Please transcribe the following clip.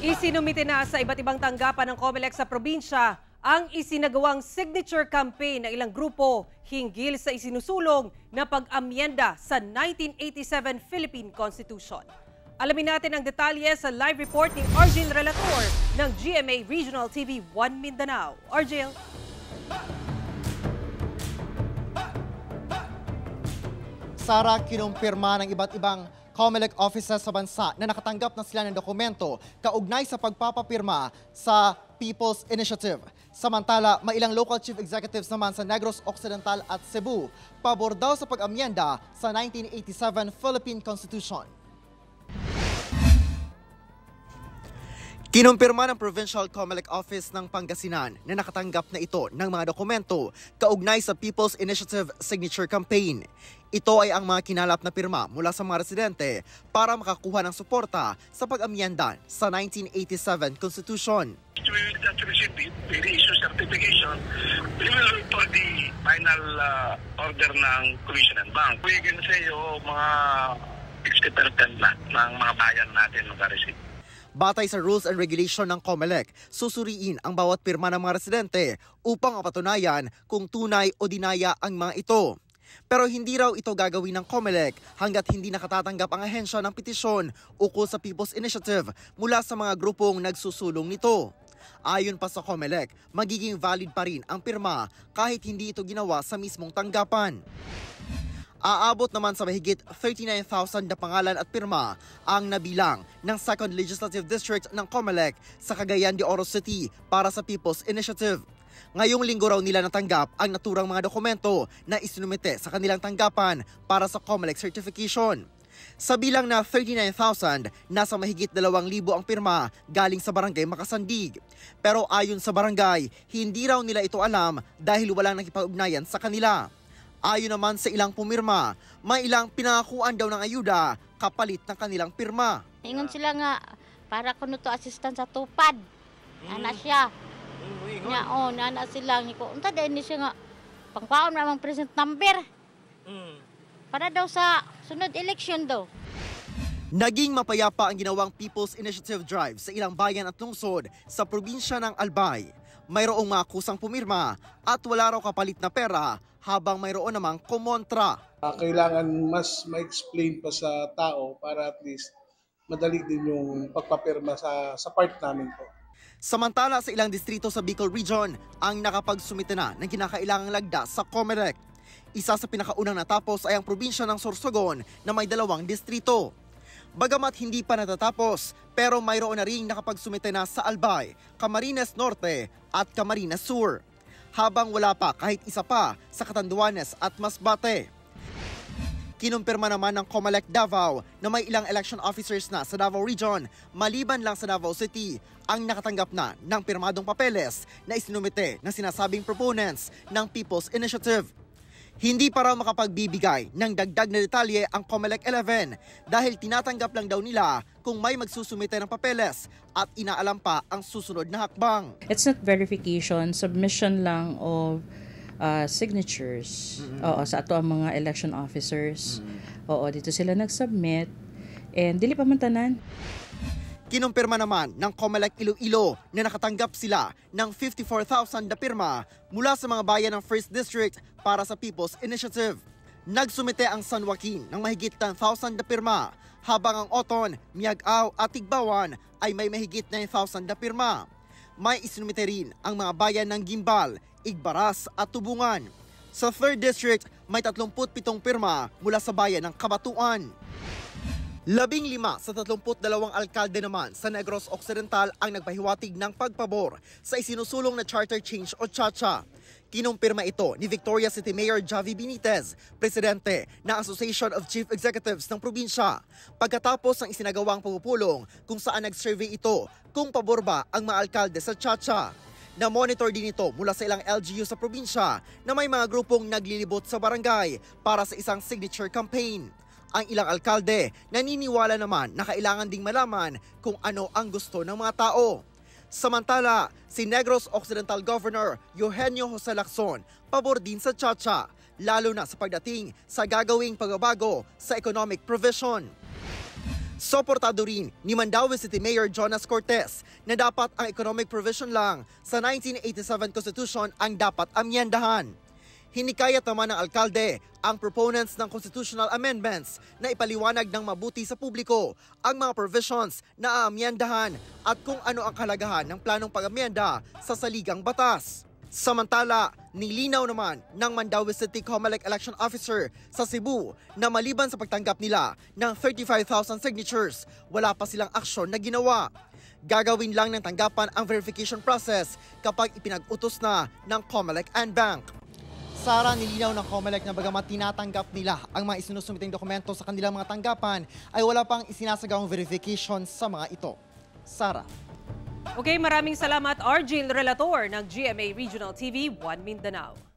Isinumite na sa iba't ibang tanggapan ng COMELEC sa probinsya ang isinagawang signature campaign ng ilang grupo hinggil sa isinusulong na pag-amyenda sa 1987 Philippine Constitution. Alamin natin ang detalye sa live report ni Argel Relator ng GMA Regional TV 1 Mindanao. Argel. Sara, kinumpirma ng iba't ibang COMELEC officers sa bansa na nakatanggap na sila ng dokumento kaugnay sa pagpapapirma sa People's Initiative. Samantala, may ilang local chief executives naman sa Negros Occidental at Cebu, pabor daw sa pag-amyenda sa 1987 Philippine Constitution. Kinumpirma ng Provincial COMELEC Office ng Pangasinan na nakatanggap na ito ng mga dokumento kaugnay sa People's Initiative Signature Campaign. Ito ay ang mga kinalap na pirma mula sa mga residente para makakuha ng suporta sa pag-amyenda sa 1987 Constitution. We will not receive it, we will issue certification. We will wait for the final order ng Commission and Bank. We can say mga 60% na ng mga bayan natin makareceive. Batay sa rules and regulation ng COMELEC, susuriin ang bawat pirma ng mga residente upang mapatunayan kung tunay o dinaya ang mga ito. Pero hindi raw ito gagawin ng COMELEC hanggat hindi nakatatanggap ang ahensya ng petisyon ukol sa People's Initiative mula sa mga grupong nagsusulong nito. Ayon pa sa COMELEC, magiging valid pa rin ang pirma kahit hindi ito ginawa sa mismong tanggapan. Aabot naman sa mahigit 39,000 na pangalan at pirma ang nabilang ng 2nd Legislative District ng COMELEC sa Cagayan de Oro City para sa People's Initiative. Ngayong linggo raw nila natanggap ang naturang mga dokumento na isinumite sa kanilang tanggapan para sa COMELEC certification. Sa bilang na 39,000, nasa mahigit 2,000 ang pirma galing sa barangay Makasandig. Pero ayon sa barangay, hindi raw nila ito alam dahil walang nakipag-ugnayan sa kanila. Ayon naman sa ilang pumirma, may ilang pinangakuan daw ng ayuda kapalit ng kanilang pirma. Ingon sila nga, para kuno to assistant sa tupad. Ana siya. Nana sila. Unta din siya nga, pangpaon namang present number. Para daw sa sunod election daw. Naging mapayapa ang ginawang People's Initiative Drive sa ilang bayan at lungsod sa probinsya ng Albay. Mayroong mga kusang pumirma at wala raw kapalit na pera habang mayroon namang kumontra. Kailangan mas ma-explain pa sa tao para at least madali din yung pagpapirma sa part namin po. Samantala sa ilang distrito sa Bicol Region ang nakapagsumite na ng kinakailangang lagda sa COMELEC. Isa sa pinakaunang natapos ay ang probinsya ng Sorsogon na may 2 distrito. Bagamat hindi pa natatapos, pero mayroon na ring nakapagsumite na sa Albay, Camarines Norte at Camarines Sur. Habang wala pa kahit isa pa sa Catanduanes at Masbate. Kinumpirma naman ng COMELEC Davao na may ilang election officers na sa Davao Region, maliban lang sa Davao City, ang nakatanggap na ng pirmadong papeles na isinumite ng sinasabing proponents ng People's Initiative. Hindi pa raw makapagbibigay ng dagdag na detalye ang COMELEC 11 dahil tinatanggap lang daw nila kung may magsusumite ng papeles at inaalam pa ang susunod na hakbang. It's not verification, submission lang of signatures sa ato ang mga election officers. Dito sila nag-submit and dili pa man tanan. Kinumpirma naman ng COMELEC Iloilo na nakatanggap sila ng 54,000 na pirma mula sa mga bayan ng 1st District para sa People's Initiative. Nagsumite ang San Joaquin ng mahigit 10,000 na pirma, habang ang Oton, Miag-Ao at Tigbawan ay may mahigit 9,000 na pirma. May isinumite rin ang mga bayan ng Gimbal, Igbaras at Tubungan. Sa 3rd District, may 37 pirma mula sa bayan ng Kabatuan. 15 sa 32 alkalde naman sa Negros Occidental ang nagpahiwatig ng pagpabor sa isinusulong na charter change o CHACHA. Kinumpirma ito ni Victoria City Mayor Javi Benitez, presidente ng Association of Chief Executives ng probinsya, pagkatapos ng isinagawang pagpupulong kung saan nag-survey ito kung pabor ba ang mga alkalde sa CHACHA. Na-monitor din ito mula sa ilang LGU sa probinsya na may mga grupong naglilibot sa barangay para sa isang signature campaign. Ang ilang alkalde naniniwala naman na kailangan ding malaman kung ano ang gusto ng mga tao. Samantala, si Negros Occidental Governor Eugenio Jose Lacson pabor din sa CHACHA, lalo na sa pagdating sa gagawing pagbabago sa economic provision. Suportado rin ni Mandaue City Mayor Jonas Cortez na dapat ang economic provision lang sa 1987 Constitution ang dapat amyendahan. Hinikayat naman ng alkalde ang proponents ng constitutional amendments na ipaliwanag ng mabuti sa publiko ang mga provisions na aamyendahan at kung ano ang kalagahan ng planong pag-amyenda sa saligang batas. Samantala, nilinaw naman ng Mandaue City COMELEC Election Officer sa Cebu na maliban sa pagtanggap nila ng 35,000 signatures, wala pa silang aksyon na ginawa. Gagawin lang ng tanggapan ang verification process kapag ipinag-utos na ng COMELEC and Bank. Sara, nilinaw ng COMELEC na bagamat tinatanggap nila ang mga isinusumiteng dokumento sa kanilang mga tanggapan, ay wala pang isinasagawang verification sa mga ito. Sara. Okay, maraming salamat Arjil Relator ng GMA Regional TV 1 Mindanao.